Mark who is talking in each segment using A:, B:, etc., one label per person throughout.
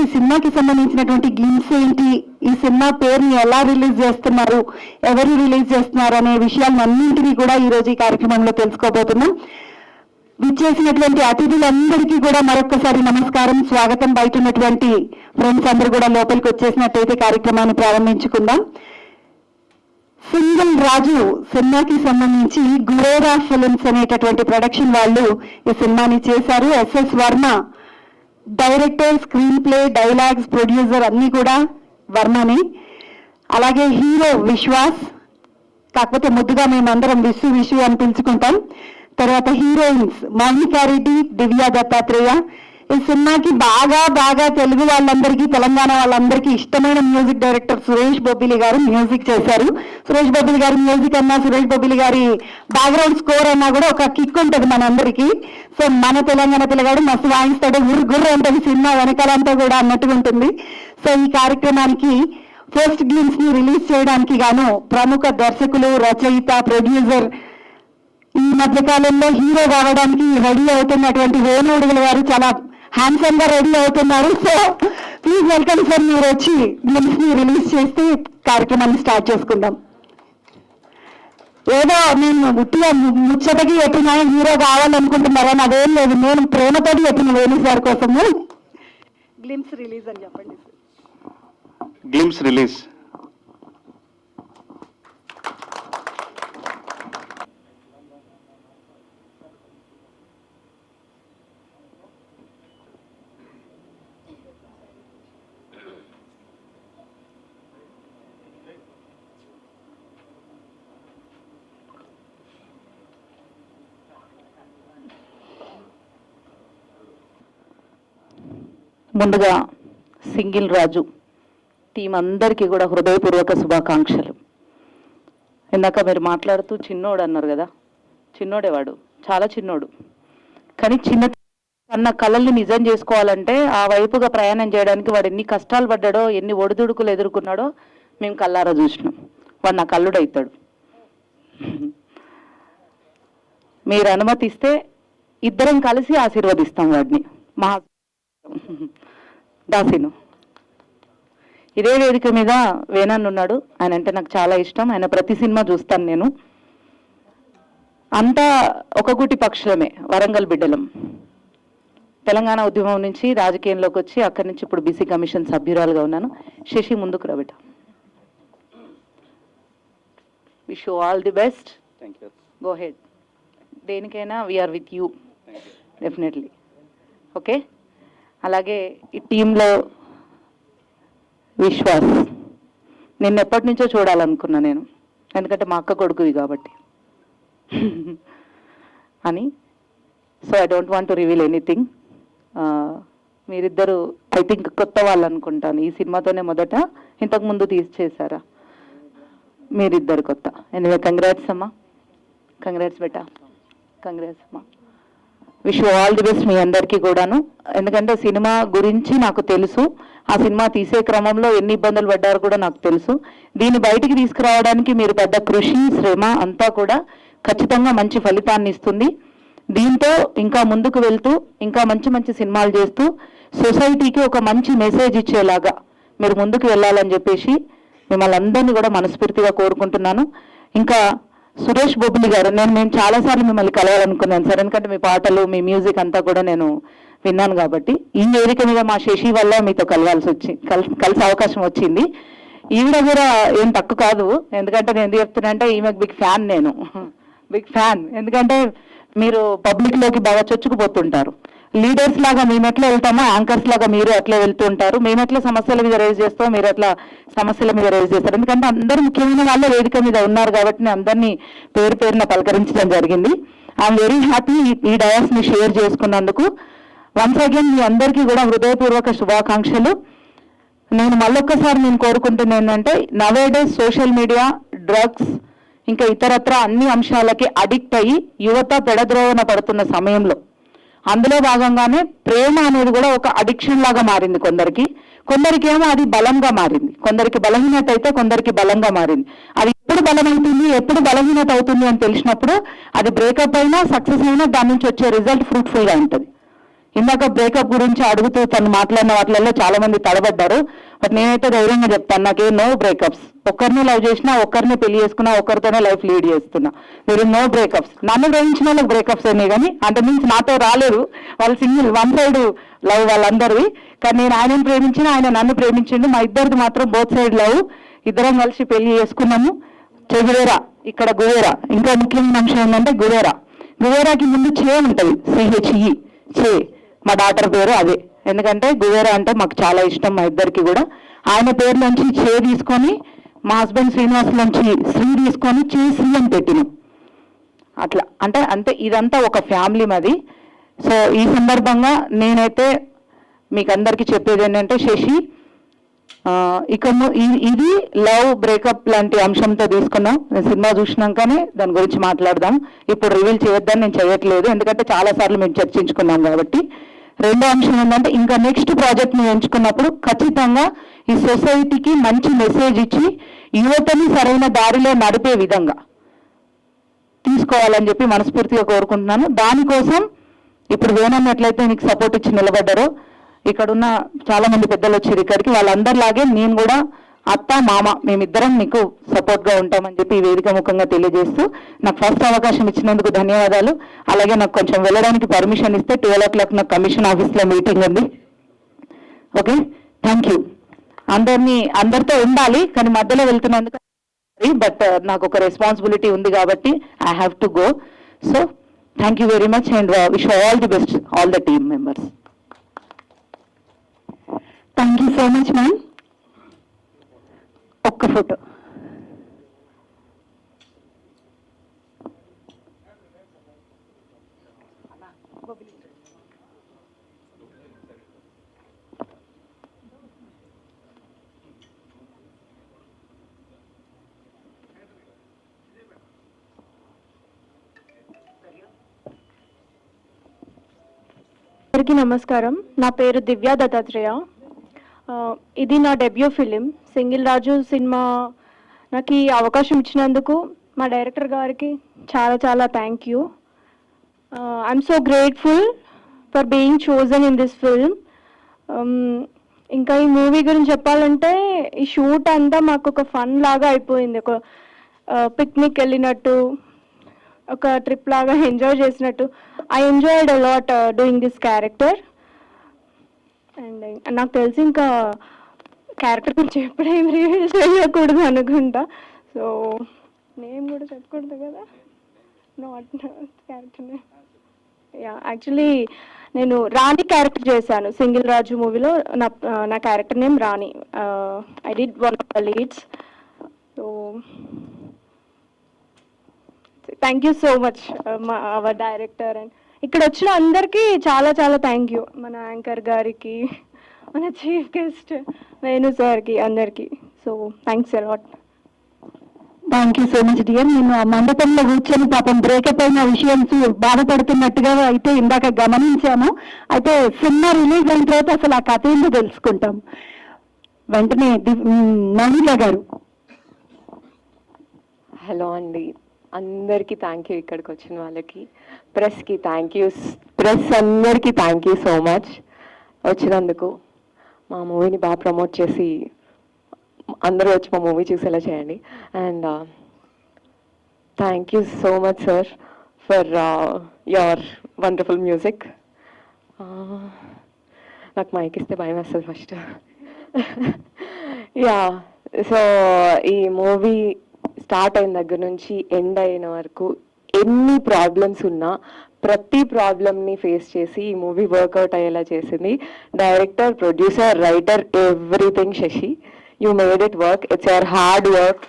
A: ఈ సినిమాకి సంబంధించినటువంటి గ్లిమ్స్ ఏంటి, ఈ సినిమా పేరుని ఎలా రిలీజ్ చేస్తున్నారు, ఎవరు రిలీజ్ చేస్తున్నారు అనే విషయాలన్నింటినీ కూడా ఈ రోజు ఈ కార్యక్రమంలో తెలుసుకోబోతున్నాం. విచ్చేసినటువంటి అతిథులందరికీ కూడా మరొకసారి నమస్కారం, స్వాగతం. బయట ఉన్నటువంటి ఫ్రెండ్స్ అందరూ కూడా లోపలికి వచ్చేసినట్టయితే కార్యక్రమాన్ని ప్రారంభించుకుందాం. సింగిల్ రాజు సినిమాకి సంబంధించి గురేరా ఫిల్మ్స్ అనేటటువంటి ప్రొడక్షన్ వాళ్ళు ఈ సినిమాని చేశారు. SS Varma director, screenplay, dialogues, producer అన్ని కూడా వర్మని. అలాగే హీరో విశ్వాస్, కాకపోతే ముద్దుగా మేమందరం విషు అని పిలుచుకుంటాం. తర్వాత హీరోయిన్స్ మౌనికా రెడ్డి, దివ్య దత్తాత్రేయ. ఈ సినిమాకి బాగా తెలుగు వాళ్ళందరికీ, తెలంగాణ వాళ్ళందరికీ ఇష్టమైన మ్యూజిక్ డైరెక్టర్ సురేష్ బొబ్బిలి గారు మ్యూజిక్ చేశారు. సురేష్ బొబ్బిలి గారి మ్యూజిక్ అన్నా, సురేష్ బొబ్బిలి గారి బ్యాక్గ్రౌండ్ స్కోర్ అన్నా కూడా ఒక కిక్ ఉంటుంది మనందరికీ. సో మన తెలంగాణ పిల్లగాడు మస్తు వాయిస్తాడు, గుర్రు ఉంటుంది సినిమా వెనకాలంతా కూడా అన్నట్టుగా ఉంటుంది. సో ఈ కార్యక్రమానికి ఫస్ట్ గ్లిమ్స్ ని రిలీజ్ చేయడానికి గాను ప్రముఖ దర్శకులు, రచయిత, ప్రొడ్యూసర్, ఈ మధ్య కాలంలో హీరో కావడానికి రెడీ అవుతున్నటువంటి వేణుడుగుల గారు చాలా హ్యాండ్సమ్ గా రెడీ అవుతున్నారు. సో ప్లీజ్ వెల్కమ్ సార్, మీరు వచ్చి గ్లిమ్స్ ని రిలీజ్ చేస్తే కార్యక్రమాన్ని స్టార్ట్ చేసుకుందాం. ఏదో నేను ఉట్టిగా ముచ్చటకి చెప్పిన హీరో కావాలనుకుంటున్నారని అదేం లేదు, నేను ప్రేమతోటి చెప్పిన వేణు సార్ కోసము. గ్లిమ్స్ రిలీజ్ అని చెప్పండి.
B: గ్లిమ్స్ రిలీజ్
C: ముందుగా సింగిల్ రాజు టీం అందరికీ కూడా హృదయపూర్వక శుభాకాంక్షలు. ఇందాక మీరు మాట్లాడుతూ చిన్నోడు అన్నారు కదా, చిన్నోడేవాడు, చాలా చిన్నోడు. కానీ చిన్న కళల్ని నిజం చేసుకోవాలంటే ఆ వైపుగా ప్రయాణం చేయడానికి వాడు ఎన్ని కష్టాలు పడ్డాడో, ఎన్ని ఒడిదుడుకులు ఎదుర్కొన్నాడో మేము కళ్ళారా చూసినాం. వాడు నా కల్లుడవుతాడు. మీరు అనుమతిస్తే ఇద్దరం కలిసి ఆశీర్వదిస్తాం వాడిని. మహా దాసిను ఇదే వేదిక మీద వేణన్ ఉన్నాడు. ఆయన అంటే నాకు చాలా ఇష్టం. ఆయన ప్రతి సినిమా చూస్తాను నేను. అంతా ఒక గుటి పక్షులమే, వరంగల్ బిడ్డలం. తెలంగాణ ఉద్యమం నుంచి రాజకీయంలోకి వచ్చి అక్కడి నుంచి ఇప్పుడు బీసీ కమిషన్ సభ్యురాలుగా ఉన్నాను. శశి ముందుకు రాబెట్ట. Wish you all the best. Go ahead. దేనికైనా we're with you definitely. Okay. అలాగే ఈ టీంలో విశ్వాస్ నిన్న ఎప్పటి నుంచో చూడాలనుకున్నా నేను, ఎందుకంటే మా అక్క కొడుకువి కాబట్టి అని. So I don't want to reveal anything. మీరిద్దరు ఐ థింక్ కొత్త వాళ్ళు అనుకుంటాను. ఈ సినిమాతోనే మొదట, ఇంతకుముందు చేశారా? మీరిద్దరు కొత్త. ఎనివే కంగ్రాట్స్ అమ్మా, కంగ్రాట్స్ బెటా, కంగ్రాట్స్ అమ్మా. Wish you all the best మీ అందరికీ కూడాను. ఎందుకంటే సినిమా గురించి నాకు తెలుసు, ఆ సినిమా తీసే క్రమంలో ఎన్ని ఇబ్బందులు పడ్డారో కూడా నాకు తెలుసు. దీన్ని బయటికి తీసుకురావడానికి మీరు పెద్ద కృషి, శ్రమ అంతా కూడా ఖచ్చితంగా మంచి ఫలితాన్ని ఇస్తుంది. దీంతో ఇంకా ముందుకు వెళ్తూ ఇంకా మంచి సినిమాలు చేస్తూ సొసైటీకి ఒక మంచి మెసేజ్ ఇచ్చేలాగా మీరు ముందుకు వెళ్ళాలని చెప్పేసి మిమ్మల్ని అందరినీ కూడా మనస్ఫూర్తిగా కోరుకుంటున్నాను. ఇంకా సురేష్ బొబ్బిలి గారు, నేను చాలాసార్లు మిమ్మల్ని కలవాలనుకున్నాను సార్, ఎందుకంటే మీ పాటలు, మీ మ్యూజిక్ అంతా కూడా నేను విన్నాను కాబట్టి. ఈ వేదిక మీద మా శశి వల్ల మీతో కలిసే అవకాశం వచ్చింది. ఈవిడ కూడా ఏం తక్కువ కాదు, ఎందుకంటే నేను ఎందుకు చెప్తున్నా అంటే ఈమెకు బిగ్ ఫ్యాన్, నేను బిగ్ ఫ్యాన్. ఎందుకంటే మీరు పబ్లిక్లోకి బాగా చొచ్చుకుపోతుంటారు. లీడర్స్ లాగా మేము ఎట్లా వెళ్తామో, యాంకర్స్ లాగా మీరు అట్లా వెళ్తూ ఉంటారు. మేము ఎట్లా సమస్యల మీద రేజ్ చేస్తామో మీరు అట్లా సమస్యల మీద రేజ్ చేస్తారు. ఎందుకంటే అందరూ ముఖ్యమైన వాళ్ళే వేదిక మీద ఉన్నారు కాబట్టి నేను అందరినీ పేరున పలకరించడం జరిగింది. ఐఎమ్ వెరీ హ్యాపీ ఈ డయాస్ ని షేర్ చేసుకున్నందుకు. వన్స్ అగైన్ మీ అందరికీ కూడా హృదయపూర్వక శుభాకాంక్షలు. నేను మళ్ళొక్కసారి కోరుకుంటున్నా ఏంటంటే, నవేడేస్ సోషల్ మీడియా, డ్రగ్స్, ఇంకా ఇతరత్ర అన్ని అంశాలకి అడిక్ట్ అయ్యి యువత పెడద్రోవన పడుతున్న సమయంలో అందులో భాగంగానే ప్రేమ అనేది కూడా ఒక అడిక్షన్ లాగా మారింది కొందరికి ఏమో అది బలంగా మారింది, కొందరికి బలహీనత అయితే కొందరికి బలంగా మారింది. అది ఎప్పుడు బలమవుతుంది, ఎప్పుడు బలహీనత అవుతుంది అని తెలిసినప్పుడు అది బ్రేకప్ అయినా సక్సెస్ అయినా దాని నుంచి వచ్చే రిజల్ట్ ఫ్రూట్ఫుల్ గా ఉంటుంది. ఇందాక బ్రేకప్ గురించి అడుగుతూ తను మాట్లాడిన వాటిల్లో చాలా మంది తడబడ్డారు. బట్ నేనైతే ధైర్యంగా చెప్తాను, నాకే నో బ్రేకప్స్. ఒక్కరిని లవ్ చేసినా, ఒక్కరిని పెళ్లి చేసుకున్నా, ఒక్కరితోనే లైఫ్ లీడ్ చేస్తున్నా. మీరు నో బ్రేకప్స్. నన్ను ప్రేమించిన వాళ్ళకి బ్రేకప్స్ అయినాయి, కానీ అంటే మీన్స్ నాతో రాలేదు. వాళ్ళు సింగిల్, వన్ సైడ్ లవ్ వాళ్ళందరివి. కానీ నేను ఆయనను ప్రేమించిన, ఆయన నన్ను ప్రేమించిండు. మా ఇద్దరిది మాత్రం బోత్ సైడ్ లవ్. ఇద్దరం కలిసి పెళ్లి చేసుకున్నాము. గువేరా, ఇక్కడ గువేరా. ఇంకా ముఖ్యమైన అంశం ఏంటంటే గువేరాకి ముందు చే ఉంటుంది, సిహెచ్ఈ, చే. మా డాటర్ పేరు అదే. ఎందుకంటే గువేరా అంటే మాకు చాలా ఇష్టం మా ఇద్దరికి కూడా. ఆయన పేరు నుంచి చే తీసుకొని, మా హస్బెండ్ శ్రీనివాస్ నుంచి శ్రీ తీసుకొని చే శ్రీ అని పెట్టినాం. అట్లా అంటే అంతే. ఇదంతా ఒక ఫ్యామిలీ మాది. సో ఈ సందర్భంగా నేనైతే మీకు అందరికీ చెప్పేది ఏంటంటే, శశి ఇక ఇది లవ్ బ్రేకప్ లాంటి అంశంతో తీసుకున్నాం. నేను సినిమా చూసినాకనే దాని గురించి మాట్లాడదాం. ఇప్పుడు రివీల్ చేయొద్దని నేను చేయట్లేదు, ఎందుకంటే చాలా సార్లు మేము చర్చించుకున్నాం కాబట్టి. రెండో అంశం ఏంటంటే, ఇంకా నెక్స్ట్ ప్రాజెక్ట్ ని ఎంచుకున్నప్పుడు ఖచ్చితంగా ఈ సొసైటీకి మంచి మెసేజ్ ఇచ్చి యువతని సరైన దారిలో నడిపే విధంగా తీసుకోవాలని చెప్పి మనస్ఫూర్తిగా కోరుకుంటున్నాను. దానికోసం ఇప్పుడు వేణమ్మ ఎట్లయితే నీకు సపోర్ట్ ఇచ్చి నిలబడ్డారో, ఇక్కడున్న చాలా మంది పెద్దలు వచ్చారు ఇక్కడికి, వాళ్ళందరిలాగే నేను కూడా అత్త మామ మేమిద్దరం నీకు సపోర్ట్ గా ఉంటామని చెప్పి ఈ వేదిక ముఖంగా తెలియజేస్తూ, నాకు ఫస్ట్ అవకాశం ఇచ్చినందుకు ధన్యవాదాలు. అలాగే నాకు కొంచెం వెళ్ళడానికి పర్మిషన్ ఇస్తే 12 o'clock నాకు కమిషన్ ఆఫీస్ లో మీటింగ్ ఉంది. Okay, thank you. అందరితో ఉండాలి, కానీ మధ్యలో వెళ్తున్నందుకు బట్ నాకు ఒక రెస్పాన్సిబిలిటీ ఉంది కాబట్టి I have to go. So thank you very much and wish all the best all the team members.
A: Thank you so much ma'am. ఒక్క ఫోటో.
D: అందరికీ నమస్కారం. నా పేరు దివ్యా దత్తాత్రేయ. ఇది నా డెబ్యూ ఫిలిం. సింగిల్ రాజు సినిమా నాకు ఈ అవకాశం ఇచ్చినందుకు మా డైరెక్టర్ గారికి చాలా చాలా thank you. I'm so grateful for being chosen in this film. ఇంకా ఈ మూవీ గురించి చెప్పాలంటే, ఈ షూట్ అంతా మాకు ఒక ఫన్ లాగా అయిపోయింది. ఒక పిక్నిక్ వెళ్ళినట్టు, ఒక ట్రిప్ లాగా ఎంజాయ్ చేసినట్టు. I enjoyed a lot doing this character. And నాకు తెలిసి ఇంకా క్యారెక్టర్ గురించి ఎప్పుడేం రివీల్ చేయకూడదు అనుకుంటా. సో నేమ్ కూడా చెప్పకూడదు కదా, నాట్ క్యారెక్టర్ నేమ్. యాక్చువల్లీ నేను రాణి క్యారెక్టర్ చేశాను సింగిల్ రాజు మూవీలో. నా character name Rani. I did one of the leads. So thank you so much hour director. And ఇక్కడ వచ్చిన అందరికీ చాలా చాలా థ్యాంక్ యూ. మన యాంకర్ గారికి, మన చీఫ్ గెస్ట్ వేణు సార్కి, అందరికీ. So thanks a lot.
A: Thank you so much dear. నేను ఆ మండపంలో కూర్చొని పాపం బ్రేకప్ అయిన విషయం బాధపడుతున్నట్టుగా అయితే ఇందాక గమనించాము. అయితే సినిమా రిలీజ్ అయిన తర్వాత అసలు ఆ కథ ఏంటో తెలుసుకుంటాం. వెంటనే మౌనిక గారు.
E: హలో అండి, అందరికీ థ్యాంక్ యూ. ఇక్కడికి వచ్చిన వాళ్ళకి, ప్రెస్కి థ్యాంక్ యూ. ప్రెస్ అందరికీ థ్యాంక్ యూ సో మచ్ వచ్చినందుకు. మా మూవీని బాగా ప్రమోట్ చేసి అందరూ వచ్చి మా మూవీ చూసేలా చేయండి. And thank you so much sir for your wonderful music. నాకు మైక్ ఇస్తే భయం వేస్తుంది ఫస్ట్. యా, సో ఈ మూవీ స్టార్ట్ అయిన దగ్గర నుంచి ఎండ్ అయిన వరకు ఎన్ని ప్రాబ్లమ్స్ ఉన్నా ప్రతి ప్రాబ్లమ్ని ఫేస్ చేసి ఈ మూవీ వర్కౌట్ అయ్యేలా చేసింది director, producer, writer, everything Sashi. You made it work. It's your hard work.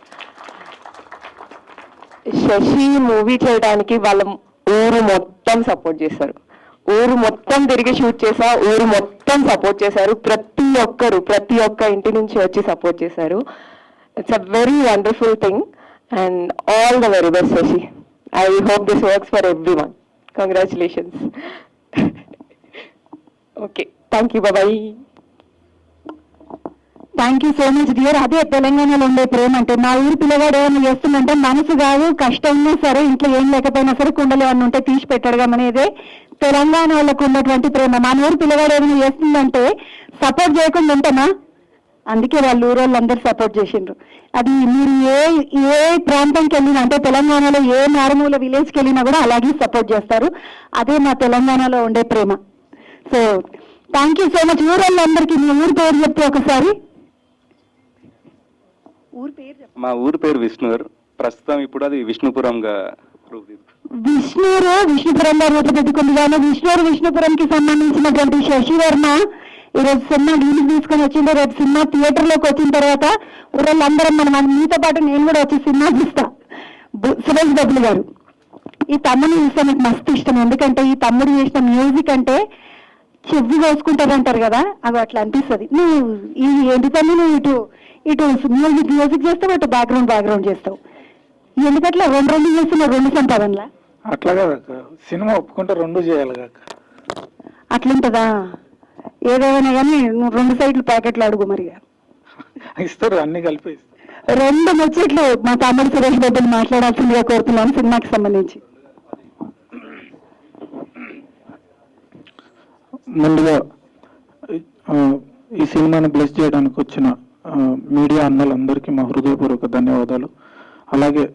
E: Sashi movie చేయడానికి వాళ్ళ ఊరు మొత్తం సపోర్ట్ చేశారు. ఊరు మొత్తం తిరిగి షూట్ చేసా, ఊరు మొత్తం సపోర్ట్ చేశారు. ప్రతి ఒక్క ఇంటి నుంచి వచ్చి సపోర్ట్ చేశారు. It's a very wonderful thing and all the very best Shashi. I hope this works for everyone. Congratulations. Okay, thank you. Bye bye.
A: Thank you so much dear. అదే తెలంగాణలో ఉండే ప్రేమ అంటే, నా ఊరు పిల్లగాడు ఏమైనా చేస్తుందంటే మనసు కాదు, కష్టం ఉన్నా సరే, ఇంట్లో ఏం లేకపోయినా సరే కుండలు అన్నీ ఉంటే తీసి పెట్టడడం అనేదే తెలంగాణ వాళ్ళకు ఉన్నటువంటి ప్రేమ. మన ఊరు పిల్లగాడు ఏమైనా చేస్తుందంటే సపోర్ట్ చేయకుండా ఉంటామా? అందుకే వాళ్ళు ఊరు వాళ్ళందరూ సపోర్ట్ చేసిండ్రు. అది మీరు ఏ ప్రాంతంకి వెళ్ళినా, అంటే తెలంగాణలో ఏ మారుమూల విలేజ్కి వెళ్ళినా కూడా అలాగే సపోర్ట్ చేస్తారు. అదే మా తెలంగాణలో ఉండే ప్రేమ. So thank you so much. ఊరు వాళ్ళందరికీ మీ ఊరు పేరు చెప్తే ఒకసారి. ఊరు పేరు చెప్పండి.
B: మా ఊరు పేరు విష్ణూర్. ప్రస్తుతం ఇప్పుడు అది విష్ణుపురంగా
A: విష్ణుపురంగా రూపుదిద్దుకుంది. కానీ విష్ణుపురంకి సంబంధించినటువంటి శశి వర్మ ఈరోజు సినిమా రిలీజ్ తీసుకొని వచ్చిందో. రేపు సినిమా థియేటర్లోకి వచ్చిన తర్వాత ఊళ్ళందరం మనం మీతో పాటు నేను కూడా వచ్చి సినిమా చూస్తా. సురేష్ బాబులు గారు, ఈ తమ్ముడిని చూస్తే నాకు మస్తు ఇష్టం. ఎందుకంటే ఈ తమ్ముడు చేసిన మ్యూజిక్ అంటే చెవి కోసుకుంటారంటారు కదా, అవి అట్లా అనిపిస్తుంది. నువ్వు ఈ ఎందుకని నువ్వు ఇటు మ్యూజిక్ చేస్తావు, అటు బ్యాక్గ్రౌండ్ చేస్తావు. ఎందుకట్లా రెండు చేస్తున్నావు, రెండు సంపాదనలా?
F: అట్లా కదా సినిమా ఒప్పుకుంటే రెండు చేయాలి కాక.
A: అట్లుంటదా? ఏదేమైనా కానీ నువ్వు రెండు సైడ్లు ప్యాకెట్లు అడుగు మరిగా.
F: ఇస్తారు, అన్ని కలిపి
A: రెండు ముచ్చట్లు మా తమ్ముడు సురేష్ బాబుని మాట్లాడాల్సిందిగా కోరుతున్నాను సినిమాకి సంబంధించి.
F: ముందుగా ఈ సినిమాని బ్లెస్ చేయడానికి వచ్చిన మీడియా అన్నలందరికీ మా హృదయపూర్వక ధన్యవాదాలు. అలాగే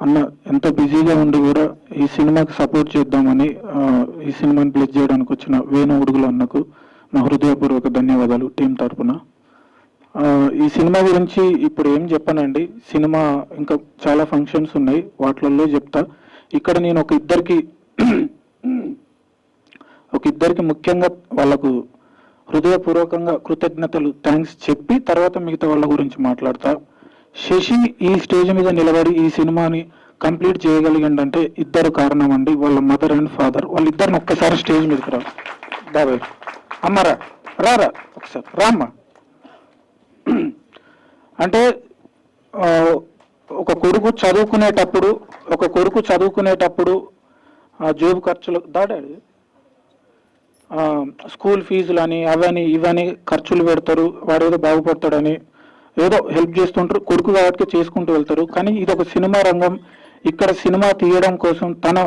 F: అన్న ఎంత బిజీగా ఉండి కూడా ఈ సినిమాకి సపోర్ట్ చేద్దామని ఈ సినిమాని బ్లెస్ చేయడానికి వచ్చిన వేణు ఉడుగుల అన్నకు మా హృదయపూర్వక ధన్యవాదాలు టీం తరఫున. ఈ సినిమా గురించి ఇప్పుడు ఏం చెప్పానండి, సినిమా ఇంకా చాలా ఫంక్షన్స్ ఉన్నాయి, వాటిల్లో చెప్తా. ఇక్కడ నేను ఒక ఇద్దరికి ముఖ్యంగా వాళ్ళకు హృదయపూర్వకంగా కృతజ్ఞతలు, థ్యాంక్స్ చెప్పి తర్వాత మిగతా వాళ్ళ గురించి మాట్లాడతా. శశి ఈ స్టేజ్ మీద నిలబడి ఈ సినిమాని కంప్లీట్ చేయగలిగిందంటే ఇద్దరు కారణం అండి, వాళ్ళ మదర్ అండ్ ఫాదర్. వాళ్ళిద్దరిని ఒక్కసారి స్టేజ్ మీదకి రా బాబాయ్, అమ్మరా రారా ఒకసారి రామ్మా. అంటే ఒక కొడుకు చదువుకునేటప్పుడు జోబు ఖర్చులు దాడాడు, స్కూల్ ఫీజులని అవని ఇవని ఖర్చులు పెడతారు, వాడు ఏదో బాగుపడతాడని ఏదో హెల్ప్ చేస్తుంటారు, కొడుకు కాబట్టి చేసుకుంటూ వెళ్తారు. కానీ ఇది ఒక సినిమా రంగం. ఇక్కడ సినిమా తీయడం కోసం తన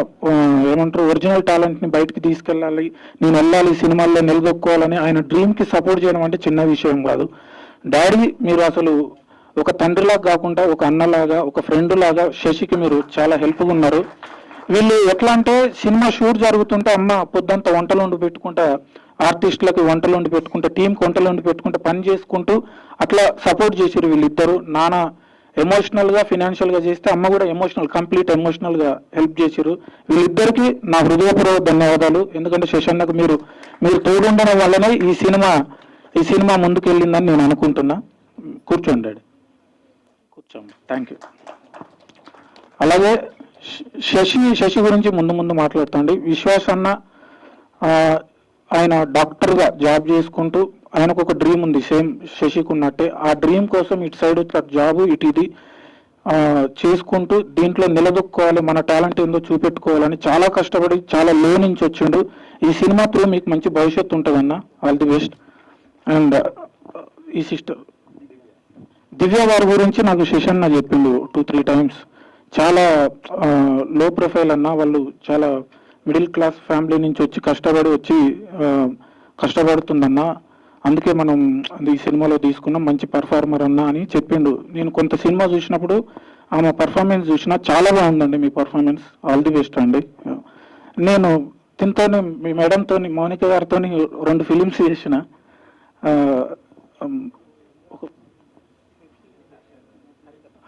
F: ఒరిజినల్ టాలెంట్ ని బయటకు తీసుకెళ్ళాలి, నేను వెళ్ళాలి సినిమాల్లో నిలదొక్కోవాలని ఆయన డ్రీమ్ కి సపోర్ట్ చేయడం అంటే చిన్న విషయం కాదు. డాడీ, మీరు అసలు ఒక తండ్రిలాగా కాకుండా ఒక అన్నలాగా, ఒక ఫ్రెండ్ లాగా శశికి మీరు చాలా హెల్ప్గా ఉన్నారు. వీళ్ళు ఎట్లా అంటే సినిమా షూట్ జరుగుతుంటే అమ్మ పొద్దంతా వంటలు వండి పెట్టుకుంటా, ఆర్టిస్టులకి వంటలు వండి పెట్టుకుంటా, టీంకి వంటలు వండి పెట్టుకుంటా, పని చేసుకుంటూ అట్లా సపోర్ట్ చేసారు వీళ్ళిద్దరు. నాన్న ఎమోషనల్ గా ఫినాన్షియల్ గా చేస్తే అమ్మ కూడా కంప్లీట్ ఎమోషనల్ గా హెల్ప్ చేసారు. వీళ్ళిద్దరికి నా హృదయపూర్వక ధన్యవాదాలు. ఎందుకంటే శశన్నకు మీరు తోడుండడం వల్లనే ఈ సినిమా ముందుకు వెళ్ళిందని నేను అనుకుంటున్నా. కూర్చోండి డాడీ, కూర్చోండి. Thank you. అలాగే శశి గురించి ముందు మాట్లాడుతాండి. విశ్వాస్ అన్న ఆయన డాక్టర్గా జాబ్ చేసుకుంటూ ఆయనకు ఒక డ్రీమ్ ఉంది, సేమ్ శశికి ఉన్నట్టే. ఆ డ్రీమ్ కోసం ఇటు సైడ్ జాబ్ ఇది చేసుకుంటూ దీంట్లో నిలదొక్కోవాలి, మన టాలెంట్ ఏందో చూపెట్టుకోవాలని చాలా కష్టపడి చాలా లో నుంచి వచ్చిండు. ఈ సినిమా త్రూ మీకు మంచి భవిష్యత్తు ఉంటుందన్న, ఆల్ ది బెస్ట్. అండ్ ఈ సిస్టర్ దివ్య వారి గురించి నాకు శశన్న చెప్పిండు 2-3 టైమ్స్. చాలా లో ప్రొఫైల్ అన్న, వాళ్ళు చాలా మిడిల్ క్లాస్ ఫ్యామిలీ నుంచి వచ్చి కష్టపడుతుందన్న, అందుకే మనం ఈ సినిమాలో తీసుకున్నాం, మంచి పర్ఫార్మర్ అన్న అని చెప్పిండు. నేను కొంత సినిమా చూసినప్పుడు ఆమె పర్ఫార్మెన్స్ చూసినా చాలా బాగుందండి మీ పర్ఫార్మెన్స్, ఆల్ ది బెస్ట్ అండి. నేను దీంతోనే మీ మేడంతో మౌనిక గారితో 2 ఫిలిమ్స్ చేసిన,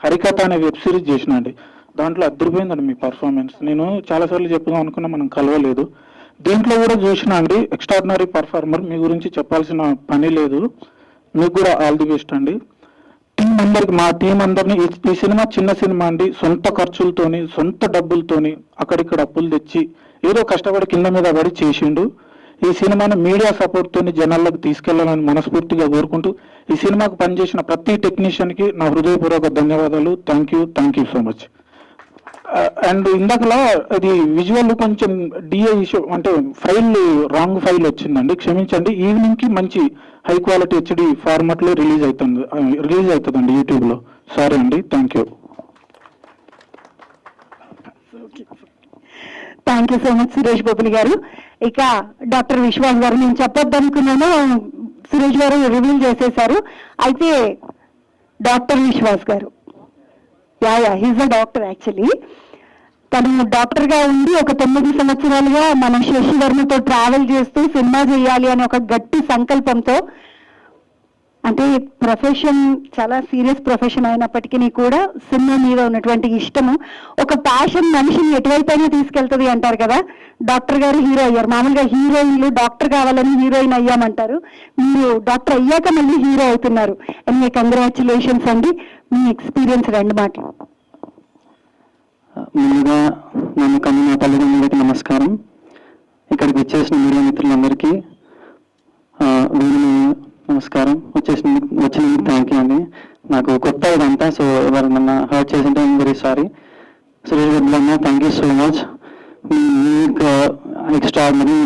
F: హరికథ అనే వెబ్ సిరీస్ చేసిన అండి. దాంట్లో అద్దరిపోయిందండి మీ పర్ఫార్మెన్స్. నేను చాలాసార్లు చెప్పుదాం అనుకున్నా, మనం కలవలేదు. దీంట్లో కూడా చూసిన అండి, ఎక్స్ట్రాడినరీ పర్ఫార్మర్, మీ గురించి చెప్పాల్సిన పని లేదు. మీకు కూడా ఆల్ ది బెస్ట్ అండి. మా టీం అందరినీ ఈ సినిమా చిన్న సినిమా అండి, సొంత ఖర్చులతోని సొంత డబ్బులతోని అక్కడిక్కడ అప్పులు తెచ్చి ఏదో కష్టపడి కింద మీద పడి చేసిండు. ఈ సినిమాని మీడియా సపోర్ట్ తోని జనాల్లోకి తీసుకెళ్లాలని మనస్ఫూర్తిగా కోరుకుంటూ ఈ సినిమాకు పనిచేసిన ప్రతి టెక్నీషియన్ కి నా హృదయపూర్వక ధన్యవాదాలు. Thank you so much. And ఇందాకలా ఇది విజువల్ కొంచెం డిఏ ఇష్యూ, అంటే రాంగ్ ఫైల్ వచ్చిందండి, క్షమించండి. ఈవినింగ్ కి మంచి హై క్వాలిటీ హెచ్డి ఫార్మాట్ లో రిలీజ్ అవుతుందండి యూట్యూబ్ లో. సారీ అండి, thank you
A: so much Suresh బాబుని గారు. ఇక డాక్టర్ విశ్వాస్ గారు, నేను చెప్పొద్దనుకున్నాను, సురేష్ గారు రివీల్ చేసేశారు. అయితే డాక్టర్ విశ్వాస్ గారు, హీజ్ అ డాక్టర్ యాక్చువల్లీ. తను డాక్టర్ గా ఉండి ఒక 9 సంవత్సరాలుగా మన శశి వర్మతో ట్రావెల్ చేస్తూ సినిమా చేయాలి అనే ఒక గట్టి సంకల్పంతో, అంటే ప్రొఫెషన్ చాలా సీరియస్ ప్రొఫెషన్ అయినప్పటికీ కూడా సినిమా మీద ఉన్నటువంటి ఇష్టము, ఒక ప్యాషన్ మనిషిని ఎటువైపైనా తీసుకెళ్తుంది అంటారు కదా. డాక్టర్ గారు హీరో అయ్యారు. మామూలుగా హీరోయిన్లు డాక్టర్ కావాలని హీరోయిన్ అయ్యామంటారు, మీరు డాక్టర్ అయ్యాక మళ్ళీ హీరో అవుతున్నారు. ఎన్ని కంగ్రాచులేషన్స్ అండి. మీ ఎక్స్పీరియన్స్ 2 మాటలు.
G: ముందుగా నన్ను కన్నా నా తల్లిదండ్రులకి నమస్కారం. ఇక్కడికి వచ్చేసిన మీడియా మిత్రులందరికీ వీళ్ళు నమస్కారం. వచ్చినందుకు థ్యాంక్ యూ అండి. నాకు కొత్త ఇదంతా, సో ఎవరు నన్ను హర్ట్ చేసింటే I'm very sorry. Suresh Gadlanna, thank you so much. మీ మ్యూజిక్ ఎక్స్ట్రాడినరీ.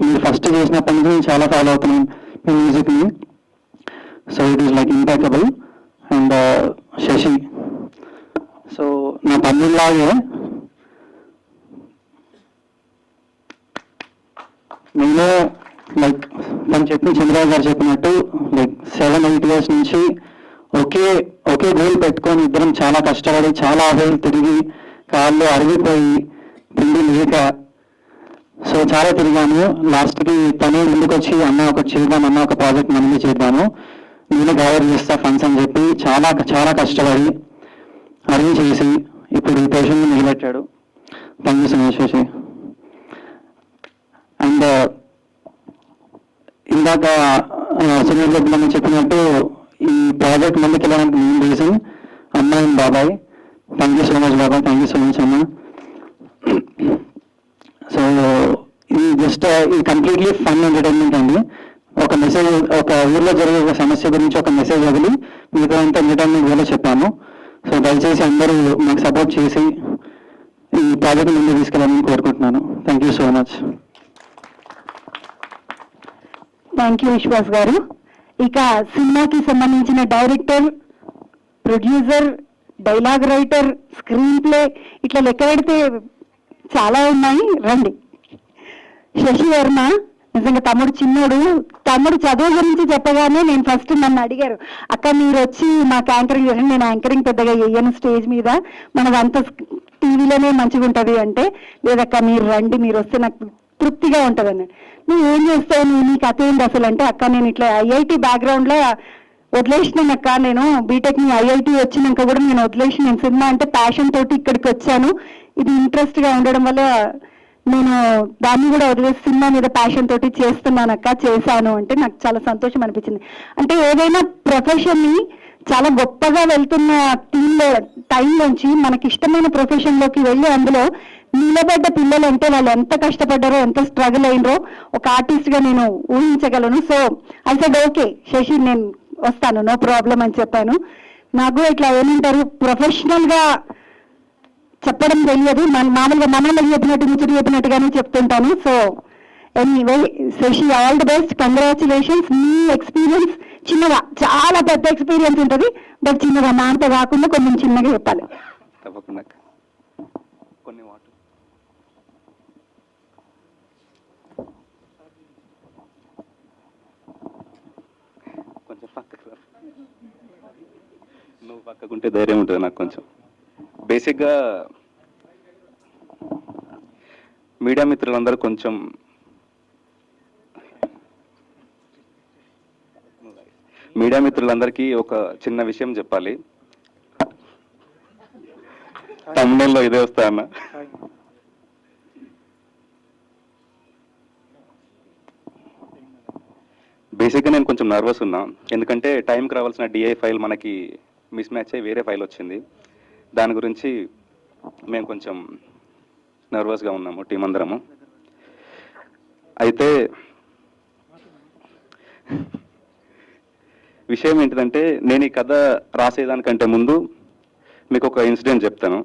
G: మీరు ఫస్ట్ చేసినప్పటి నుంచి నేను చాలా ఫాలో అవుతున్నాను మీ మ్యూజిక్ని. So it is like impossible. And Sashi, so నా తమ్ముళ్ళలాగే నేను లైక్ తను చంద్రబాబు గారు చెప్పినట్టు లైక్ 7-8 years నుంచి ఒకే గోల్ పెట్టుకొని ఇద్దరం చాలా కష్టపడి చాలా ఆవేలు తిరిగి కాళ్ళు అరిగిపోయి తిండి లేక సో చాలా తిరిగాను. లాస్ట్కి తనే ముందుకు వచ్చి అన్న ఒకటి చేద్దాం, అన్న ఒక ప్రాజెక్ట్ మనమే చేద్దాము, నేను గవర్ చేస్తా ఫండ్స్ అని చెప్పి చాలా చాలా కష్టపడి అరేంజ్ చేసి ఇప్పుడు ఈ పొజిషన్ నిలబెట్టాడు. Thank you so much Sashi. And ఇందాక సునీల్ రెడ్డి మనం చెప్పినట్టు ఈ ప్రాజెక్ట్ ముందుకు వెళ్ళడానికి మెయిన్ రీజన్ అమ్మ అండ్ బాబాయ్. థ్యాంక్ యూ సో మచ్ బాబాయ్, థ్యాంక్ యూ సో మచ్ అమ్మ. సో ఇది జస్ట్ ఇది కంప్లీట్లీ ఫన్ ఎంటర్టైన్మెంట్ అండి. ఒక మెసేజ్, ఒక ఊర్లో జరిగే ఒక సమస్య గురించి ఒక మెసేజ్ వదిలి మిగతా అంతా ఎంటర్టైన్మెంట్ వేలో చెప్పాను. సో దయచేసి అందరూ మాకు సపోర్ట్ చేసి ఈ ప్రాజెక్ట్ ముందు తీసుకెళ్ళాలని కోరుకుంటున్నాను. Thank you so much.
A: Thank you Vishwas గారు. ఇక సినిమాకి సంబంధించిన director, producer, dialogue writer, screen play ఇట్లా లెక్క పెడితే చాలా ఉన్నాయి. రండి. శశి వర్మ నిజంగా తమ్ముడు చిన్నోడు. తమ్ముడు చదువు గురించి చెప్పగానే నేను ఫస్ట్ నన్ను అడిగారు, అక్క మీరు వచ్చి మాకు యాంకరింగ్ చేయండి. నేను యాంకరింగ్ పెద్దగా వేయను స్టేజ్ మీద, మనదంతా టీవీలోనే మంచిగా ఉంటుంది అంటే, లేదక్క మీరు రండి, మీరు వస్తే నాకు తృప్తిగా ఉంటుంది అన్నాడు. నువ్వు ఏం చేస్తావు, నువ్వు నీ కథ ఏంటి అసలు అంటే, అక్క నేను ఇట్లా ఐఐటి బ్యాక్గ్రౌండ్లో వదిలేసినానక్క, నేను బీటెక్ ని ఐఐటి వచ్చినాక కూడా నేను వదిలేసి నేను సినిమా అంటే ప్యాషన్ తోటి ఇక్కడికి వచ్చాను, ఇది ఇంట్రెస్ట్ గా ఉండడం వల్ల నేను దాన్ని కూడా వదిలేసి సినిమా మీద ప్యాషన్ తోటి చేస్తున్నానక్క, చేశాను అంటే నాకు చాలా సంతోషం అనిపించింది. అంటే ఏదైనా ప్రొఫెషన్ ని చాలా గొప్పగా వెళ్తున్న టైంలోంచి మనకి ఇష్టమైన ప్రొఫెషన్ లోకి వెళ్ళి అందులో నిలబడ్డ పిల్లలు అంటే వాళ్ళు ఎంత కష్టపడ్డారో, ఎంత స్ట్రగుల్ అయినరో ఒక ఆర్టిస్ట్ గా నేను ఊహించగలను. So I said okay Sashi నేను వస్తాను, నో ప్రాబ్లం అని చెప్పాను. నాకు ఇట్లా ఏమంటారు ప్రొఫెషనల్ గా చెప్పడం తెలియదు, మామూలుగా మనల్ని చెప్పినట్టు ముచ్చట చెప్పినట్టుగానే చెప్తుంటాను. So anyway Sashi all the best, congratulations. మీ ఎక్స్పీరియన్స్ చిన్నగా, చాలా పెద్ద ఎక్స్పీరియన్స్ ఉంటుంది బట్ చిన్నగా, నా అంత కాకుండా కొంచెం చిన్నగా చెప్పాలి.
B: తప్పకుండా కొన్ని వాటర్ కొంచెం పక్కకు రా. నువ్వు పక్కకుంటే ధైర్యం ఉంటుంది నాకు కొంచెం. బేసిక్గా మీడియా మిత్రులందరూ కొంచెం మీడియా మిత్రులందరికీ ఒక చిన్న విషయం చెప్పాలి. తమిళంలో ఇదే వస్తా అన్న. బేసిక్గా నేను కొంచెం నర్వస్ ఉన్నా, ఎందుకంటే టైంకి రావాల్సిన డిఐ ఫైల్ మనకి మిస్ మ్యాచ్ అయ్యి వేరే ఫైల్ వచ్చింది. దాని గురించి మేము కొంచెం నర్వస్గా ఉన్నాము టీం అందరము. అయితే విషయం ఏంటిదంటే, నేను ఈ కథ రాసేదానికంటే ముందు మీకు ఒక ఇన్సిడెంట్ చెప్తాను.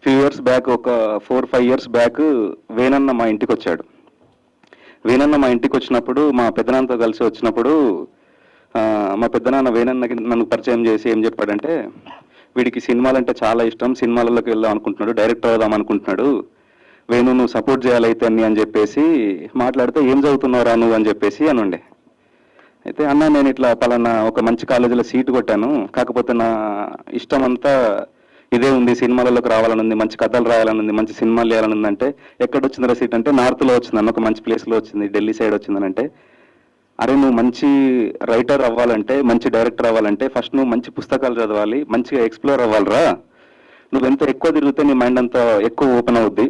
B: ఫ్యూ ఇయర్స్ బ్యాక్, ఒక 4-5 years బ్యాక్ వేణన్న మా ఇంటికి వచ్చాడు. వేణన్న మా ఇంటికి వచ్చినప్పుడు, మా పెద్దనాన్నతో కలిసి వచ్చినప్పుడు, మా పెద్దనాన్న వేణన్నకి నన్ను పరిచయం చేసి ఏం చెప్పాడంటే, వీడికి సినిమాలంటే చాలా ఇష్టం, సినిమాలలోకి వెళ్దాం అనుకుంటున్నాడు, డైరెక్టర్ అవుదాం అనుకుంటున్నాడు, వేణు నువ్వు సపోర్ట్ చేయాలైతే అన్ని అని చెప్పేసి మాట్లాడితే ఏం చదువుతున్నావురా నువ్వు అని చెప్పేసి అని ఉండే. అయితే అన్న నేను ఇట్లా పలానా ఒక మంచి కాలేజీలో సీటు కొట్టాను, కాకపోతే నా ఇష్టం అంతా ఇదే ఉంది, సినిమాలలోకి రావాలని ఉంది, మంచి కథలు రాయాలని ఉంది, మంచి సినిమాలు చేయాలని ఉంది. అంటే ఎక్కడ వచ్చిందిరా సీట్ అంటే నార్త్లో వచ్చిందన్న, ఒక మంచి ప్లేస్లో వచ్చింది, ఢిల్లీ సైడ్ వచ్చిందని. అంటే అరే నువ్వు మంచి రైటర్ అవ్వాలంటే, మంచి డైరెక్టర్ అవ్వాలంటే ఫస్ట్ నువ్వు మంచి పుస్తకాలు చదవాలి, మంచిగా ఎక్స్ప్లోర్ అవ్వాలిరా, నువ్వు ఎంత ఎక్కువ తిరిగితే నీ మైండ్ అంతా ఎక్కువ ఓపెన్ అవుద్ది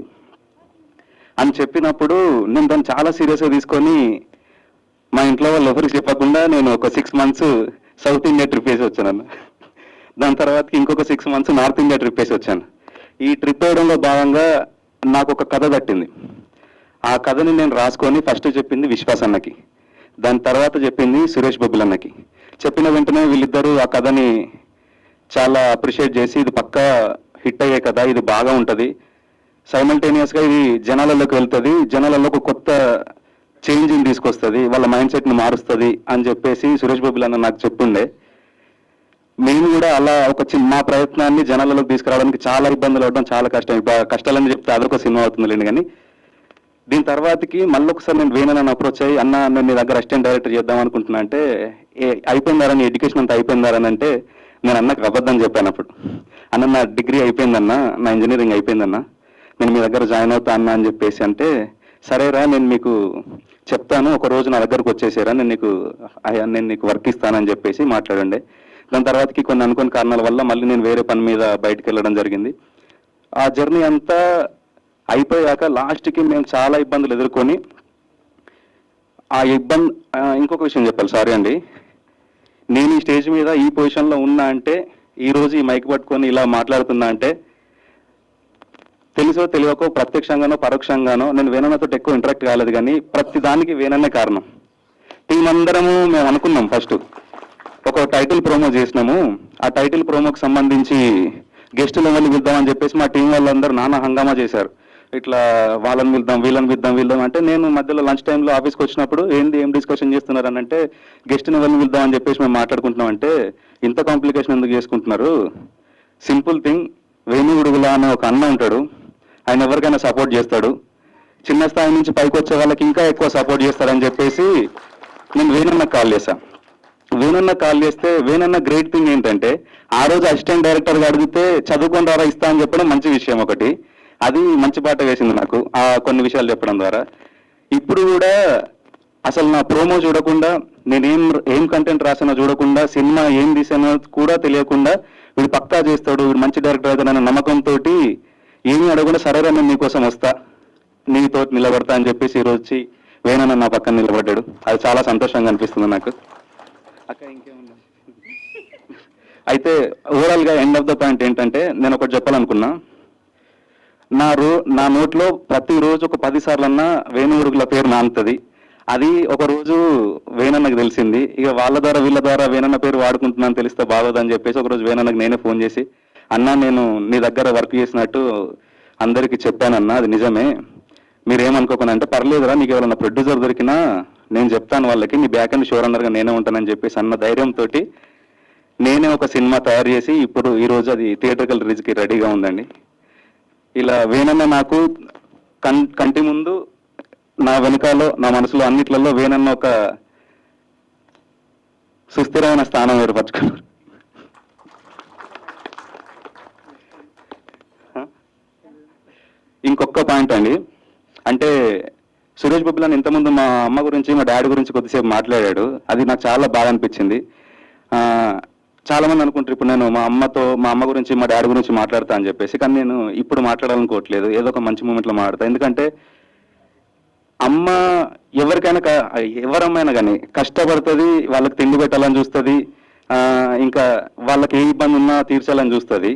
B: అని చెప్పినప్పుడు నేను దాన్ని చాలా సీరియస్గా తీసుకొని మా ఇంట్లో వాళ్ళు ఎవరికి చెప్పకుండా నేను ఒక 6 months సౌత్ ఇండియా ట్రిప్ వేసి వచ్చాను. దాని తర్వాత ఇంకొక 6 months నార్త్ ఇండియా ట్రిప్ వేసి వచ్చాను. ఈ ట్రిప్ వేయడంలో భాగంగా నాకు ఒక కథ తట్టింది. ఆ కథని నేను రాసుకొని ఫస్ట్ చెప్పింది విశ్వాస్ అన్నకి, దాని తర్వాత చెప్పింది సురేష్ బొబ్బిల్ అన్నకి. చెప్పిన వెంటనే వీళ్ళిద్దరూ ఆ కథని చాలా అప్రిషియేట్ చేసి ఇది పక్కా హిట్ అయ్యే కథ, ఇది బాగా ఉంటుంది, సైమల్టేనియస్గా ఇది జనాలలోకి వెళ్తుంది, జనాలలో ఒక కొత్త చేంజ్ని తీసుకొస్తుంది, వాళ్ళ మైండ్ సెట్ని మారుస్తుంది అని చెప్పేసి సురేష్ బొబ్బిల్ అన్న నాకు చెప్తుండే. మేము కూడా అలా ఒక మా ప్రయత్నాన్ని జనాలలోకి తీసుకురావడానికి చాలా ఇబ్బందులు అవడం, చాలా కష్టం. కష్టాలని చెప్తే అదొక సినిమా అవుతుందిలేండి. కానీ దీని తర్వాతకి మళ్ళీ ఒకసారి నేను వేణుని అప్రోచ్ అయ్యి అన్న నేను నీ దగ్గర అసిస్టెంట్ డైరెక్టర్ చేద్దాం అనుకుంటున్నా అంటే అయిపోయిందారని ఎడ్యుకేషన్ అంతా అయిపోయిందారని అంటే నేను అన్నకు అబద్ధం చెప్పాను. అప్పుడు అన్న నా డిగ్రీ అయిపోయిందన్న, నా ఇంజనీరింగ్ అయిపోయిందన్న, నేను మీ దగ్గర జాయిన్ అవుతా అన్న అని చెప్పేసి అంటే సరేరా నేను మీకు చెప్తాను, ఒక రోజు నా దగ్గరకు వచ్చేసారా, నేను నీకు వర్క్ ఇస్తానని చెప్పేసి మాట్లాడండి. దాని తర్వాతకి కొన్ని అనుకోని కారణాల వల్ల మళ్ళీ నేను వేరే పని మీద బయటకు వెళ్ళడం జరిగింది. ఆ జర్నీ అంతా అయిపోయాక లాస్ట్కి మేము చాలా ఇబ్బందులు ఎదుర్కొని ఇంకొక విషయం చెప్పాలి, సారీ అండి, నేను ఈ స్టేజ్ మీద ఈ పొజిషన్లో ఉన్నా అంటే, ఈరోజు ఈ మైక్ పట్టుకొని ఇలా మాట్లాడుతున్నా అంటే తెలుసో తెలియకో ప్రత్యక్షంగానో పరోక్షంగానో నేను వేణన్నతో ఎక్కువ ఇంటరాక్ట్ కాలేదు, కానీ ప్రతి దానికి వేణన్నే కారణం. టీం అందరము మేము అనుకున్నాం, ఫస్ట్ ఒక టైటిల్ ప్రోమో చేసినాము, ఆ టైటిల్ ప్రోమోకి సంబంధించి గెస్టులు ఎవరిని పిలుద్దామని చెప్పేసి మా టీం వాళ్ళందరూ నానా హంగామా చేశారు. ఇట్లా వాళ్ళని పిలుద్దాం, వీళ్ళని అంటే నేను మధ్యలో లంచ్ టైంలో ఆఫీస్కి వచ్చినప్పుడు ఏం డిస్కషన్ చేస్తున్నారు అని అంటే గెస్ట్ని ఎవరిని పిలుద్దామని చెప్పేసి మేము మాట్లాడుకుంటున్నాం. అంటే ఇంత కాంప్లికేషన్ ఎందుకు చేసుకుంటున్నారు, సింపుల్ థింగ్, వేణు ఉడుగుల అనే ఒక అన్న ఉంటాడు, ఆయన ఎవరికైనా సపోర్ట్ చేస్తాడు, చిన్న స్థాయి నుంచి పైకి వచ్చే వాళ్ళకి ఇంకా ఎక్కువ సపోర్ట్ చేస్తాడని చెప్పేసి నేను వేణన్నకు కాల్ చేశాను. వేణన్న కాల్ చేస్తే వేణన్న గ్రేట్ థింగ్ ఏంటంటే ఆ రోజు అసిస్టెంట్ డైరెక్టర్గా అడిగితే చదువుకొని రారా ఇస్తా అని చెప్పడం మంచి విషయం ఒకటి, అది మంచి బాట వేసింది నాకు ఆ కొన్ని విషయాలు చెప్పడం ద్వారా. ఇప్పుడు కూడా అసలు నా ప్రోమో చూడకుండా, నేను ఏం కంటెంట్ రాసానో చూడకుండా, సినిమా ఏం తీసానో కూడా తెలియకుండా వీడు పక్కా చేస్తాడు, వీడు మంచి డైరెక్టర్ అవుతాడన్న నమ్మకంతో ఏమీ అడగకుండా సరేరా నేను నీకోసం వస్తా, నీతో నిలబడతా అని చెప్పేసి ఈరోజు వచ్చి వేణన్న నా పక్కన నిలబడ్డాడు. అది చాలా సంతోషంగా అనిపిస్తుంది నాకు. అక్క ఇంకేముంది అయితే ఓవరాల్గా ఎండ్ ఆఫ్ ద పాయింట్ ఏంటంటే నేను ఒకటి చెప్పాలనుకున్నా, నా నోట్లో ప్రతిరోజు ఒక 10 సార్లన్నా వేణు ఉడుగుల పేరు నానుతుంది. అది ఒక రోజు వేణన్నకు తెలిసింది, ఇక వాళ్ళ ద్వారా వీళ్ళ ద్వారా వేణన్న పేరు వాడుకుంటున్నాను తెలిస్తే బాగోదని చెప్పేసి ఒకరోజు వేణన్నకు నేనే ఫోన్ చేసి అన్నా నేను నీ దగ్గర వర్క్ చేసినట్టు అందరికీ చెప్పానన్నా, అది నిజమే, మీరేమనుకోకుండా అంటే పర్లేదురా, నీకు ఎవరన్నా ప్రొడ్యూసర్ దొరికినా నేను చెప్తాను వాళ్ళకి, నీ బ్యాక్ అండ్ షోర్ అందరిగా నేనే ఉంటానని చెప్పేసి అన్న ధైర్యంతో నేనే ఒక సినిమా తయారు చేసి ఇప్పుడు ఈరోజు అది థియేటర్కల్ రిలీజ్కి రెడీగా ఉందండి. ఇలా వేణన్న నాకు కంటి ముందు, నా వెనుకాలో, నా మనసులో అన్నిట్లలో వేణన్న ఒక సుస్థిరమైన స్థానం ఏర్పరచుకున్నారు. ఇంకొక పాయింట్ అండి, అంటే సురేష్ బొబ్బిల్ అని ఇంతకుముందు మా అమ్మ గురించి మా డాడీ గురించి కొద్దిసేపు మాట్లాడాడు, అది నాకు చాలా బాగా అనిపించింది. చాలా మంది అనుకుంటారు ఇప్పుడు నేను మా అమ్మ గురించి మా డాడీ గురించి మాట్లాడతా అని చెప్పేసి, కానీ నేను ఇప్పుడు మాట్లాడాలనుకోవట్లేదు, ఏదో ఒక మంచి మూమెంట్లో మాట్లాడతా. ఎందుకంటే అమ్మ ఎవరమ్మైనా కానీ కష్టపడుతుంది, వాళ్ళకి తిండి పెట్టాలని చూస్తుంది, ఇంకా వాళ్ళకి ఏ ఇబ్బంది ఉన్నా తీర్చాలని చూస్తుంది.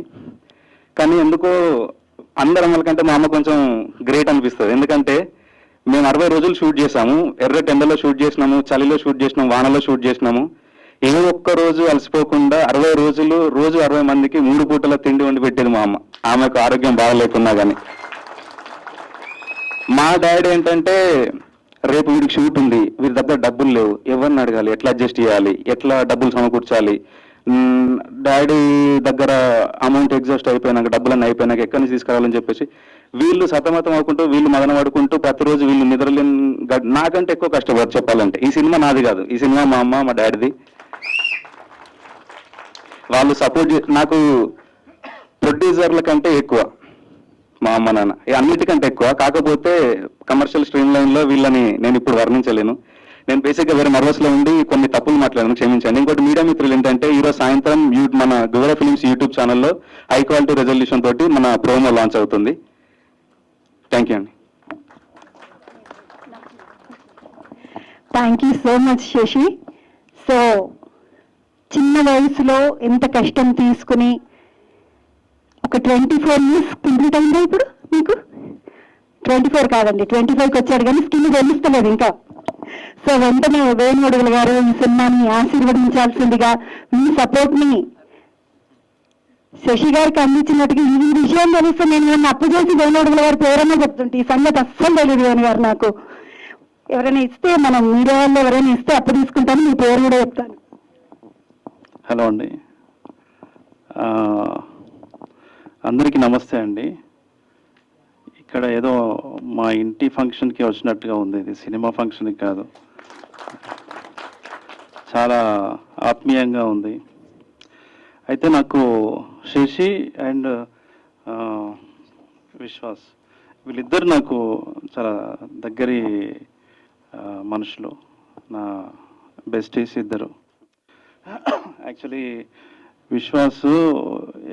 B: కానీ ఎందుకో అందరం వాళ్ళకంటే మా అమ్మ కొంచెం గ్రేట్ అనిపిస్తుంది. ఎందుకంటే మేము 60 రోజులు షూట్ చేసాము, ఎర్రటి ఎండలో షూట్ చేసినాము, చలిలో షూట్ చేసినాము, వానలో షూట్ చేసినాము, ఏ ఒక్క రోజు అలసిపోకుండా 60 రోజులు రోజు 60 మందికి 3 పూటల తిండి వండి పెట్టేది మా అమ్మ, ఆమెకు ఆరోగ్యం బాగలేకున్నా కానీ. మా డాడీ ఏంటంటే రేపు వీడికి షూట్ ఉంది, వీరి దగ్గర డబ్బులు లేవు, ఎవరిని అడగాలి, ఎట్లా అడ్జస్ట్ చేయాలి, ఎట్లా డబ్బులు సమకూర్చాలి, డాడీ దగ్గర అమౌంట్ ఎగ్జాస్ట్ అయిపోయినాక, డబ్బులన్నీ అయిపోయినాక ఎక్కడి నుంచి తీసుకురావాలని చెప్పేసి వీళ్ళు సతమతం అవ్వకుంటూ వీళ్ళు మదన పడుకుంటూ ప్రతిరోజు వీళ్ళు నిద్రలేని నాకంటే ఎక్కువ కష్టపడి చెప్పాలంటే. ఈ సినిమా నాది కాదు, ఈ సినిమా మా అమ్మ మా డాడీది. వాళ్ళు సపోర్ట్ నాకు ప్రొడ్యూసర్ల కంటే ఎక్కువ మా అమ్మ నాన్న, అన్నిటికంటే ఎక్కువ. కాకపోతే కమర్షియల్ స్ట్రీమ్ లైన్లో వీళ్ళని నేను ఇప్పుడు వర్ణించలేను. నేను బేసిక్గా వేరే మర్వస్లో ఉండి కొన్ని తప్పులు మాట్లాడాను, క్షమించండి. ఇంకోటి మీడియా మిత్రులు ఏంటంటే, ఈరోజు సాయంత్రం మన గువర ఫిలిమ్స్ యూట్యూబ్ ఛానల్లో హై క్వాలిటీ రెజల్యూషన్ తోటి మన ప్రోమో లాంచ్ అవుతుంది. థ్యాంక్ యూ అండి.
A: Thank you so much Sashi. So చిన్న వయసులో ఎంత కష్టం తీసుకుని ఒక 24 ఇయర్స్ కంప్లీట్ అయిందా ఇప్పుడు మీకు? 24 కాదండి, 25కి వచ్చాడు కానీ స్కిన్ తెలుస్తలేదు ఇంకా. సో వెంటనే వేణుగొడుగుల గారు ఈ సినిమాని ఆశీర్వదించాల్సిందిగా మీ సపోర్ట్ని శశి గారికి అందించినట్టుగా ఈ విషయం తెలిస్తే నేను నన్ను అప్పు చేసి వేణుగొడుగుల గారి పేరన్నా చెప్తుంటే, ఈ సంగతి అస్సలు తెలియదు వేణు గారు నాకు. ఎవరైనా ఇస్తే, మనం మీడియా వాళ్ళు ఎవరైనా ఇస్తే అప్పు తీసుకుంటాను, మీ పేరు కూడా చెప్తాను.
H: హలో అండి, అందరికీ నమస్తే అండి. ఇక్కడ ఏదో మా ఇంటి ఫంక్షన్కి వచ్చినట్టుగా ఉంది, ఇది సినిమా ఫంక్షన్కి కాదు. చాలా ఆత్మీయంగా ఉంది. అయితే నాకు శశి అండ్ విశ్వాస్ వీళ్ళిద్దరు నాకు చాలా దగ్గరి మనుషులు, నా బెస్టీస్ ఇద్దరు. యాక్చువల్లీ విశ్వాస్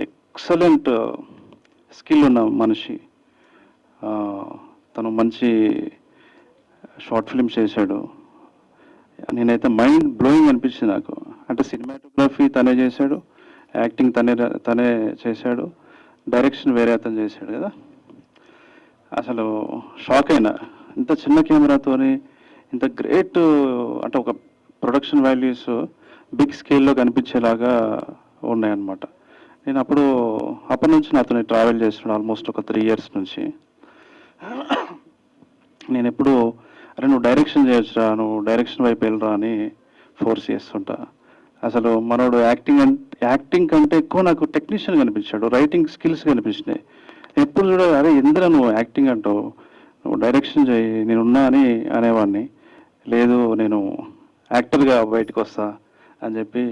H: ఎక్సలెంట్ స్కిల్ ఉన్న మనిషి. తను మంచి షార్ట్ ఫిల్మ్స్ చేశాడు. నేనైతే మైండ్ బ్లోయింగ్ అనిపించింది నాకు. అంటే సినిమాటోగ్రఫీ తనే చేశాడు, యాక్టింగ్ తనే చేశాడు, డైరెక్షన్ వేరే అతను చేశాడు కదా. అసలు షాక్ అయినా, ఇంత చిన్న కెమెరాతోని ఇంత గ్రేట్, అంటే ఒక ప్రొడక్షన్ వాల్యూస్ బిగ్ స్కేల్లో కనిపించేలాగా ఉన్నాయన్నమాట. నేను అప్పటి నుంచి నాతో ట్రావెల్ చేస్తున్నాను ఆల్మోస్ట్ ఒక 3 ఇయర్స్ నుంచి. నేను ఎప్పుడు అరే నువ్వు డైరెక్షన్ చేయొచ్చురా, నువ్వు డైరెక్షన్ వైపు వెళ్ళరా అని ఫోర్స్ చేస్తుంటా. అసలు మనోడు యాక్టింగ్ కంటే ఎక్కువ నాకు టెక్నీషియన్ కనిపించాడు, రైటింగ్ స్కిల్స్ కనిపించినాయి. ఎప్పుడు చూడ అరే ఎందులో నువ్వు యాక్టింగ్ అంటావు, నువ్వు డైరెక్షన్ చేయి నేనున్నా అని అనేవాడిని. లేదు నేను యాక్టర్గా బయటకు వస్తా అని చెప్పి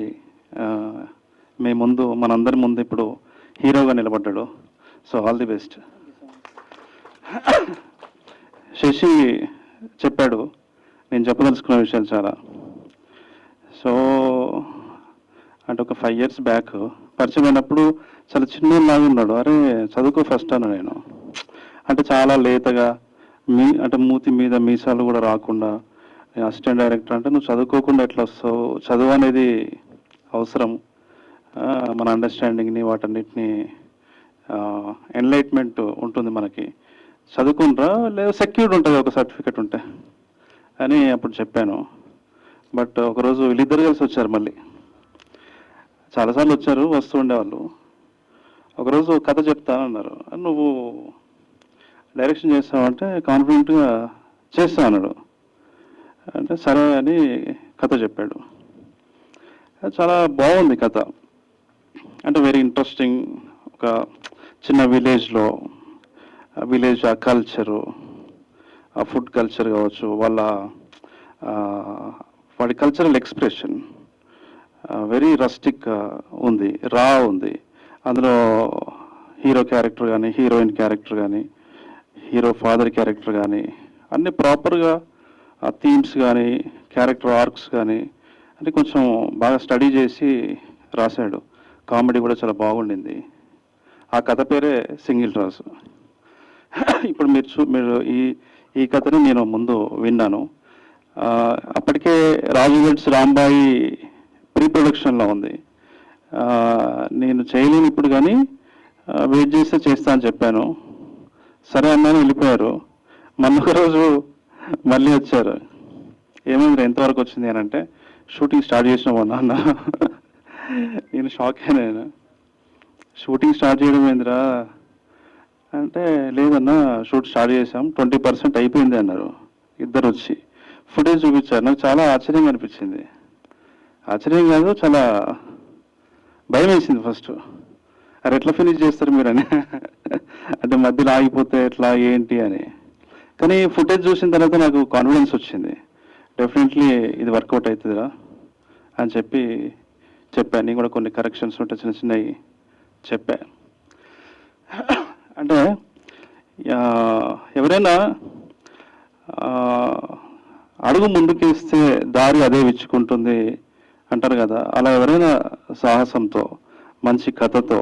H: మనందరి ముందు ఇప్పుడు హీరోగా నిలబడ్డాడు. So all the best. Sashi చెప్పాడు, నేను చెప్పదలుచుకున్న విషయాలు చాలా. సో అంటే ఒక 5 ఇయర్స్ బ్యాక్ పరిచయం అయినప్పుడు చాలా చిన్నలాగా ఉన్నాడు. అరే చదువుకో ఫస్ట్ అన్న నేను. అంటే చాలా లేతగా అంటే మూతి మీద మీసాలు కూడా రాకుండా, అసిస్టెంట్ డైరెక్టర్ అంటే నువ్వు చదువుకోకుండా ఎట్లా వస్తావు, చదువు అనేది అవసరం, మన అండర్స్టాండింగ్ని వాటన్నిటిని ఎన్లైట్మెంట్ ఉంటుంది మనకి, చదువుకుంటారా లేదా సెక్యూర్డ్ ఉంటుంది ఒక సర్టిఫికెట్ ఉంటే అని అప్పుడు చెప్పాను. బట్ ఒకరోజు వీళ్ళిద్దరు కలిసి వచ్చారు, మళ్ళీ చాలాసార్లు వచ్చారు, వస్తూ ఉండేవాళ్ళు. ఒకరోజు కథ చెప్తానన్నారు. నువ్వు డైరెక్షన్ చేస్తావంటే కాన్ఫిడెంట్గా చేస్తా అన్నాడు. అంటే సరే అని కథ చెప్పాడు. చాలా బాగుంది కథ. అంటే వెరీ ఇంట్రెస్టింగ్. ఒక చిన్న విలేజ్లో, విలేజ్ ఆ కల్చరు, ఆ ఫుడ్ కల్చర్ కావచ్చు, వాడి కల్చరల్ ఎక్స్ప్రెషన్ వెరీ రస్టిక్ ఉంది, రా ఉంది. అందులో హీరో క్యారెక్టర్ కానీ, హీరోయిన్ క్యారెక్టర్ కానీ, హీరో ఫాదర్ క్యారెక్టర్ కానీ అన్నీ ప్రాపర్గా, ఆ థీమ్స్ కానీ క్యారెక్టర్ ఆర్క్స్ కానీ అంటే కొంచెం బాగా స్టడీ చేసి రాశాడు. కామెడీ కూడా చాలా బాగుండింది. ఆ కథ పేరే సింగిల్ రాజు. ఇప్పుడు మీరు ఈ కథని నేను ముందు విన్నాను. అప్పటికే రాజు వెడ్స్ రాంబాయి ప్రీ ప్రొడక్షన్లో ఉంది. నేను చేయలేను ఇప్పుడు, కానీ వెయిట్ చేస్తే చేస్తా అని చెప్పాను. సరే అన్నాను, వెళ్ళిపోయారు. మొన్న రోజు మళ్ళీ వచ్చారు. ఏమైంది ఎంతవరకు వచ్చింది అని అంటే, షూటింగ్ స్టార్ట్ చేసినామన్నా అన్న. నేను షాక్ అయినా. షూటింగ్ స్టార్ట్ చేయడం ఏందిరా అంటే, లేదన్నా షూట్ స్టార్ట్ చేసాం, 20% అయిపోయింది అన్నారు. ఇద్దరు వచ్చి ఫుటేజ్ చూపించారు. నాకు చాలా ఆశ్చర్యంగా అనిపించింది. ఆశ్చర్యం కాదు, చాలా భయం వేసింది ఫస్ట్. అరే ఎట్లా ఫినిష్ చేస్తారు మీరు అని. అంటే మధ్యలో ఆగిపోతే ఎట్లా ఏంటి అని. కానీ ఫుటేజ్ చూసిన తర్వాత నాకు కాన్ఫిడెన్స్ వచ్చింది, డెఫినెట్లీ ఇది వర్కౌట్ అవుతుందిరా అని చెప్పాను. నేను కూడా కొన్ని కరెక్షన్స్ ఉంటే చిన్న చిన్నవి చెప్పా. అంటే ఎవరైనా అడుగు ముందుకేస్తే దారి అదే విచ్చుకుంటుంది అంటారు కదా, అలా ఎవరైనా సాహసంతో, మంచి కథతో,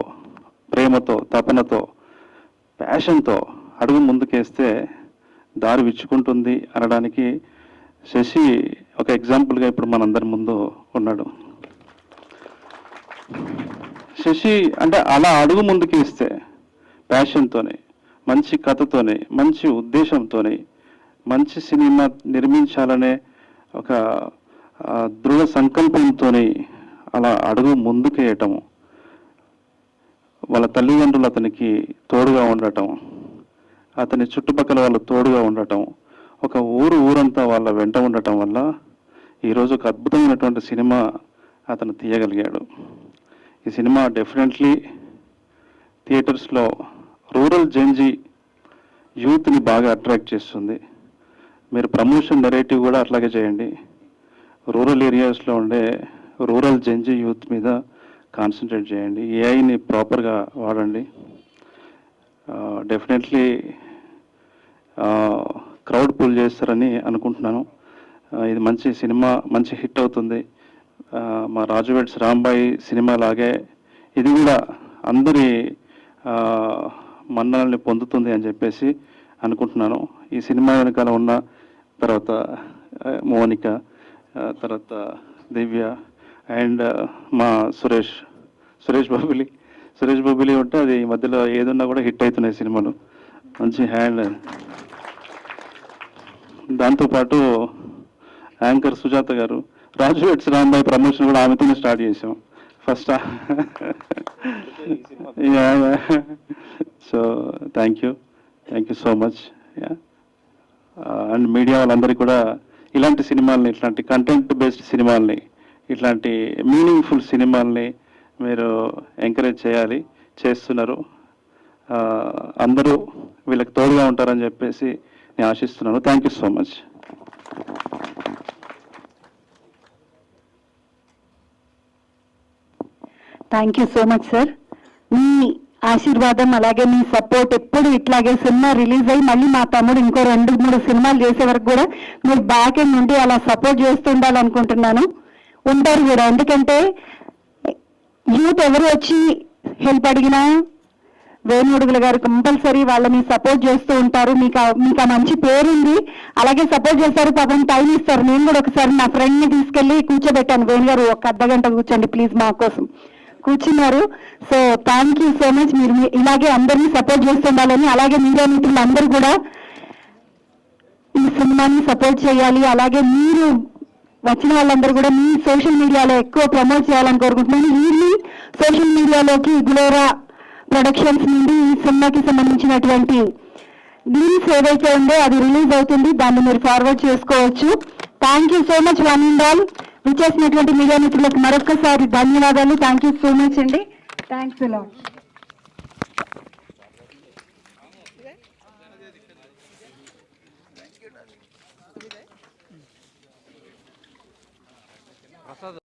H: ప్రేమతో, తపనతో, ప్యాషన్తో అడుగు ముందుకేస్తే దారి విచ్చుకుంటుంది అనడానికి శశి ఒక ఎగ్జాంపుల్గా ఇప్పుడు మనందరి ముందు ఉన్నాడు. శశి అంటే అలా అడుగు ముందుకేస్తే ప్యాషన్తోనే, మంచి కథతోనే, మంచి ఉద్దేశంతోనే, మంచి సినిమా నిర్మించాలనే ఒక దృఢ సంకల్పంతో అలా అడుగు ముందుకేయటము, వాళ్ళ తల్లిదండ్రులు అతనికి తోడుగా ఉండటం, అతని చుట్టుపక్కల వాళ్ళు తోడుగా ఉండటం, ఒక ఊరంతా వాళ్ళ వెంట ఉండటం వల్ల ఈరోజు ఒక అద్భుతమైనటువంటి సినిమా అతను తీయగలిగాడు. ఈ సినిమా డెఫినెట్లీ థియేటర్స్లో రూరల్ జెన్జీ యూత్ని బాగా అట్రాక్ట్ చేస్తుంది. మీరు ప్రమోషన్ నెరేటివ్ కూడా అట్లాగే చేయండి. రూరల్ ఏరియాస్లో ఉండే రూరల్ జెన్జీ యూత్ మీద కాన్సన్ట్రేట్ చేయండి. ఏఐని ప్రాపర్గా వాడండి. డెఫినెట్లీ క్రౌడ్ పుల్ చేస్తారని అనుకుంటున్నాను. ఇది మంచి సినిమా, మంచి హిట్ అవుతుంది. మా రాజు వెడ్స్ రాంబాయి సినిమా లాగే ఇది కూడా అందరి మన్ననల్ని పొందుతుంది అని చెప్పేసి అనుకుంటున్నాను. ఈ సినిమా వెనకాల ఉన్న తర్వాత మోనిక, తర్వాత దివ్య అండ్ మా సురేష్ బాబులి ఉంటే అది మధ్యలో ఏదున్నా కూడా హిట్ అవుతున్నాయి సినిమాలు. మంచి హ్యాండ్. దాంతోపాటు యాంకర్ సుజాత గారు, రాజు వెడ్స్ రాంబాయి ప్రమోషన్ కూడా ఆమెతోనే స్టార్ట్ చేసాం first. So thank you so much. And media వాళ్ళందరికీ కూడా ఇలాంటి సినిమాల్ని, ఇట్లాంటి కంటెంట్ బేస్డ్ సినిమాల్ని, ఇట్లాంటి మీనింగ్ఫుల్ సినిమాల్ని మీరు ఎంకరేజ్ చేస్తున్నారు. అందరూ వీళ్ళకి తోడుగా ఉంటారని చెప్పేసి నేను ఆశిస్తున్నాను. Thank you so much.
A: Thank you so much sir. మీ ఆశీర్వాదం అలాగే మీ సపోర్ట్ ఎప్పుడు ఇట్లాగే సినిమా రిలీజ్ అయ్యి మళ్ళీ మా తమ్ముడు ఇంకో 2-3 సినిమాలు చేసే వరకు కూడా మీరు బ్యాక్ ఎండ్ నుండి అలా సపోర్ట్ చేస్తూ ఉండాలనుకుంటున్నాను. ఉంటారు కూడా, ఎందుకంటే యూత్ ఎవరు వచ్చి హెల్ప్ అడిగినా వేణుడుగుల గారు కంపల్సరీ వాళ్ళని సపోర్ట్ చేస్తూ ఉంటారు. మీకు ఆ మంచి పేరుంది, అలాగే సపోర్ట్ చేస్తారు. పాపం టైం ఇస్తారు. నేను కూడా ఒకసారి నా ఫ్రెండ్ని తీసుకెళ్ళి కూర్చోబెట్టాను, వేణు గారు ఒక అర్ధగంట కూర్చోండి ప్లీజ్ మా కోసం, కూర్చున్నారు. So thank you so much. మీరు ఇలాగే అందరినీ సపోర్ట్ చేస్తుండాలని, అలాగే మీడియా మిత్రులు అందరూ కూడా ఈ సినిమాని సపోర్ట్ చేయాలి. అలాగే మీరు వచ్చిన వాళ్ళందరూ కూడా మీ సోషల్ మీడియాలో ఎక్కువ ప్రమోట్ చేయాలని కోరుకుంటున్నాను. ఈవినింగ్ సోషల్ మీడియాలోకి గులోరా ప్రొడక్షన్స్ నుండి ఈ సినిమాకి సంబంధించినటువంటి గ్లిమ్స్ ఏదైతే ఉందో అది రిలీజ్ అవుతుంది, దాన్ని మీరు ఫార్వర్డ్ చేసుకోవచ్చు. Thank you so much one and all. విచ్చేసినటువంటి మీడియా మిత్రులకు మరొకసారి ధన్యవాదాలు. థ్యాంక్ యూ సో మచ్ అండి. Thanks a lot.